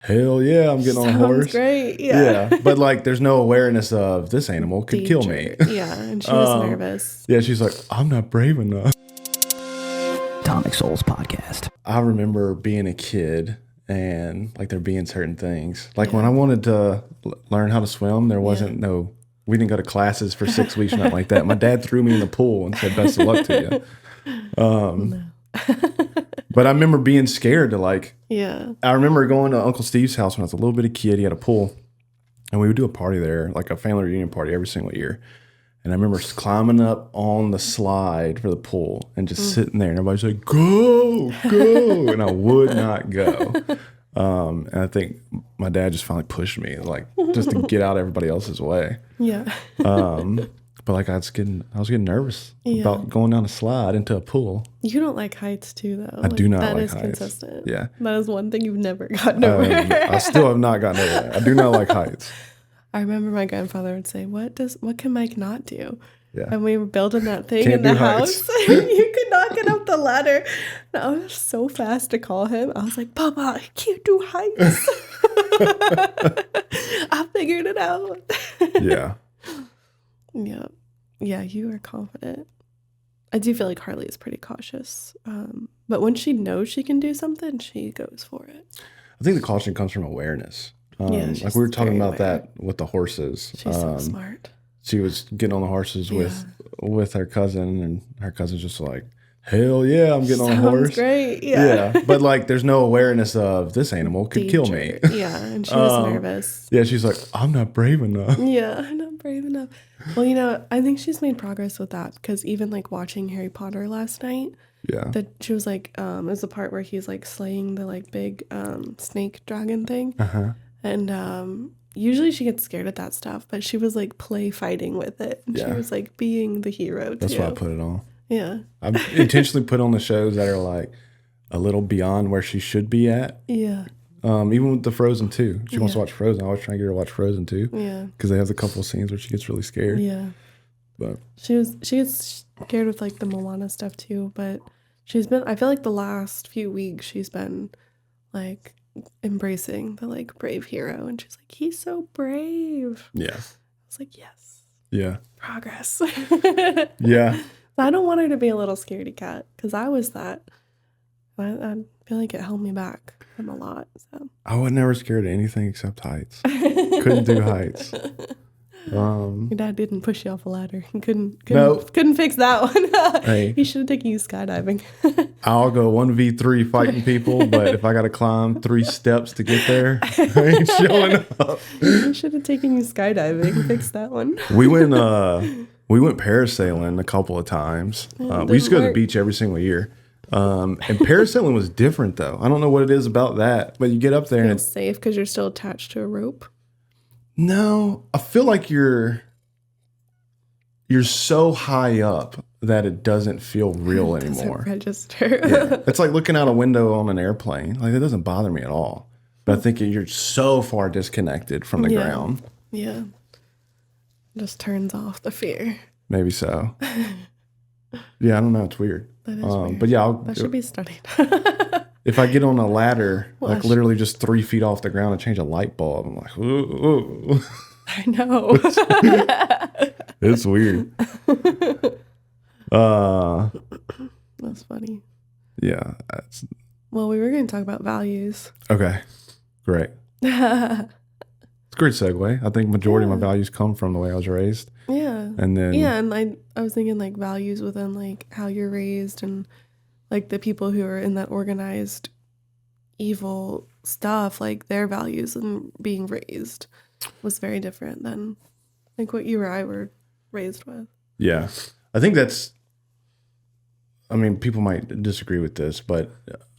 hell yeah, I'm getting on a horse. Sounds great. Yeah. But like, there's no awareness of this animal could kill me. Yeah, and she was nervous. Yeah, she's like, I'm not brave enough. Atomic Souls Podcast. I remember being a kid and like there being certain things. Like when I wanted to learn how to swim, there wasn't we didn't go to classes for 6 weeks or nothing like that. My dad threw me in the pool and said, best of luck to you. But I remember being scared to like, I remember going to Uncle Steve's house when I was a little bitty kid. He had a pool and we would do a party there, like a family reunion party every single year. And I remember climbing up on the slide for the pool and just sitting there and everybody's like, go, go. And I would not go. And I think my dad just finally pushed me, like just to get out of everybody else's way. Yeah. But like I was getting nervous about going down a slide into a pool. You don't like heights too, though. I do not like heights. That is consistent. Yeah. That is one thing you've never gotten over. I still have not gotten over that. I do not like heights. I remember my grandfather would say, what can Mike not do? Yeah. And we were building that thing in the house. You could not get up the ladder. And I was so fast to call him. I was like, Papa, I can't do heights. I figured it out. Yeah. Yeah. Yeah, you are confident. I do feel like Harley is pretty cautious. But when she knows she can do something, she goes for it. I think the caution comes from awareness. Like we were talking about that with the horses. She's so smart. She was getting on the horses with her cousin, and her cousin's just like, hell yeah, I'm getting on a horse. Great. Yeah. But like there's no awareness of this animal could kill me. Yeah, and she was nervous. Yeah, she's like, I'm not brave enough. Yeah, I'm not brave enough. Well, I think she's made progress with that because even like watching Harry Potter last night, that she was like, there's a part where he's like slaying the like big snake dragon thing. And usually she gets scared at that stuff, but she was like play fighting with it. And she was like being the hero too. That's why I put it on. Yeah. I intentionally put on the shows that are like a little beyond where she should be at. Yeah. Even with the Frozen 2. She wants to watch Frozen. I always try to get her to watch Frozen 2. Yeah. Because they have a couple of scenes where she gets really scared. Yeah. But she gets scared with like the Moana stuff too, but I feel like the last few weeks she's been like embracing the like brave hero, and she's like, he's so brave. Yeah. I was like, yes. Yeah. Progress. Yeah. I don't want her to be a little scaredy cat because I was that. I feel like it held me back from a lot. So I was never scared of anything except heights. Couldn't do heights. Your dad didn't push you off a ladder. He couldn't fix that one. Hey, he should have taken you skydiving. I'll go 1v3 fighting people, but if I got to climb 3 steps to get there, I ain't showing up. He should have taken you skydiving. Fix that one. We went parasailing a couple of times. We used to go to the beach every single year. And parasailing was different though. I don't know what it is about that, but you get up there and it's safe because you're still attached to a rope. No, I feel like you're so high up that it doesn't feel real anymore. Doesn't register. Yeah. It's like looking out a window on an airplane. Like it doesn't bother me at all. But I think you're so far disconnected from the ground. Yeah. Just turns off the fear. Maybe so. Yeah, I don't know. It's weird. That is weird. But yeah, that should be studied. If I get on a ladder, like literally just 3 feet off the ground and change a light bulb, I'm like, ooh. I know. It's weird. That's funny. Yeah. Well, we were going to talk about values. Okay. Great. It's a great segue. I think majority of my values come from the way I was raised. Yeah. And then and I was thinking like values within like how you're raised and like the people who are in that organized evil stuff, like their values and being raised was very different than like what you or I were raised with. Yeah. I think people might disagree with this, but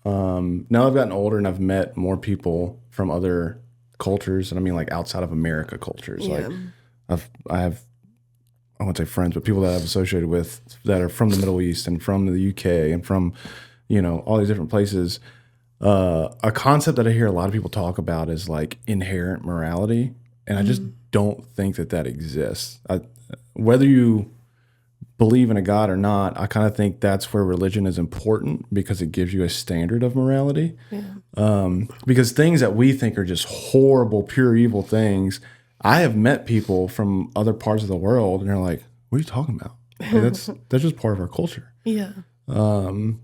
now I've gotten older and I've met more people from other cultures, and I mean like outside of America cultures. Yeah. Like I won't say friends, but people that I've associated with that are from the Middle East and from the UK and from, all these different places. A concept that I hear a lot of people talk about is like inherent morality. And I just don't think that exists. Whether you believe in a God or not, I kind of think that's where religion is important because it gives you a standard of morality. Because things that we think are just horrible, pure evil things, I have met people from other parts of the world and they're like, what are you talking about? Like, that's just part of our culture. Yeah. And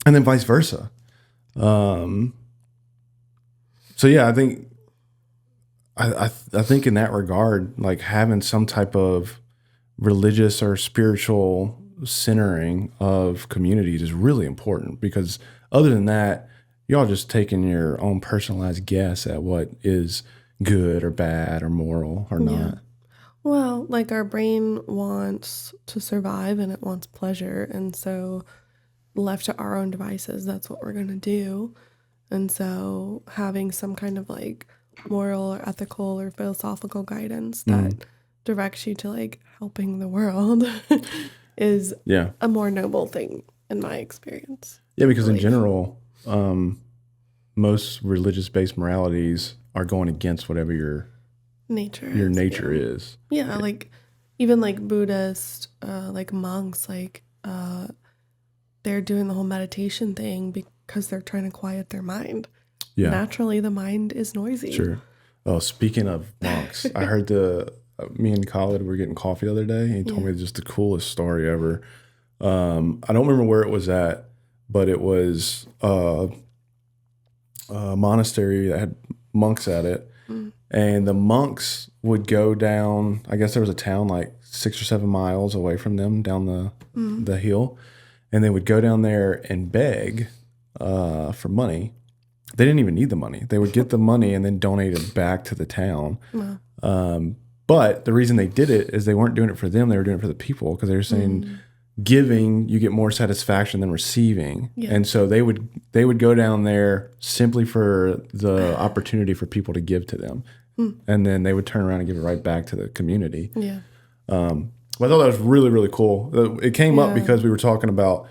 then vice versa. So yeah, I think I think in that regard, like having some type of religious or spiritual centering of communities is really important, because other than that, y'all just taking your own personalized guess at what is good or bad or moral or not. Well, like our brain wants to survive and it wants pleasure. And so left to our own devices, that's what we're going to do. And so having some kind of like moral or ethical or philosophical guidance that directs you to like helping the world is a more noble thing in my experience. Yeah, because in general, most religious-based moralities are going against whatever your nature is. Yeah, like even like Buddhist, like monks, like they're doing the whole meditation thing because they're trying to quiet their mind. Yeah. Naturally, the mind is noisy. Sure. Oh, speaking of monks, I heard me and Khalid were getting coffee the other day, and he told me just the coolest story ever. I don't remember where it was at, but it was a monastery that had monks at it. And the monks would go down, I guess there was a town like 6 or 7 miles away from them down the hill. And they would go down there and beg for money. They didn't even need the money. They would get the money and then donate it back to the town. Wow. But the reason they did it is they weren't doing it for them. They were doing it for the people, because they were saying giving, you get more satisfaction than receiving. Yeah. And so they would go down there simply for the opportunity for people to give to them. And then they would turn around and give it right back to the community. Yeah. Well, I thought that was really, really cool. It came up because we were talking about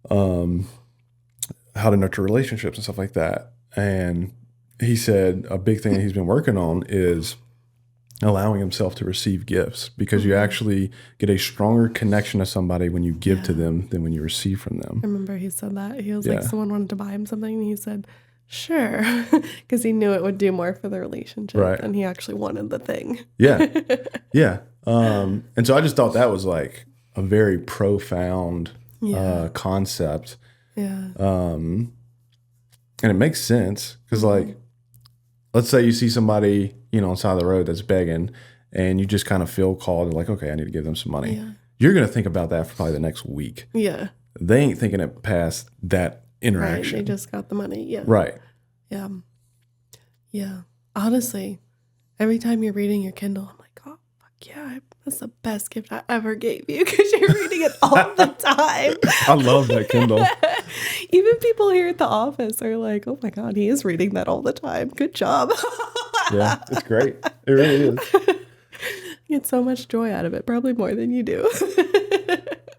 how to nurture relationships and stuff like that. And he said a big thing that he's been working on is allowing himself to receive gifts, because you actually get a stronger connection to somebody when you give to them than when you receive from them. I remember he said that. He was like, someone wanted to buy him something, and he said, sure, because he knew it would do more for the relationship, and he actually wanted the thing. Yeah. And so I just thought that was like a very profound concept. Yeah. And it makes sense, because like, let's say you see somebody, on the side of the road that's begging, and you just kind of feel called, like, okay, I need to give them some money. Yeah. You're going to think about that for probably the next week. Yeah. They ain't thinking it past that interaction. Right. They just got the money. Yeah. Right. Yeah. Yeah. Honestly, every time you're reading your Kindle, I'm like, oh, fuck yeah, that's the best gift I ever gave you, because you're reading it all the time. I love that Kindle. Even people here at the office are like, oh my God, he is reading that all the time. Good job. Yeah, it's great. It really is. Get so much joy out of it, probably more than you do.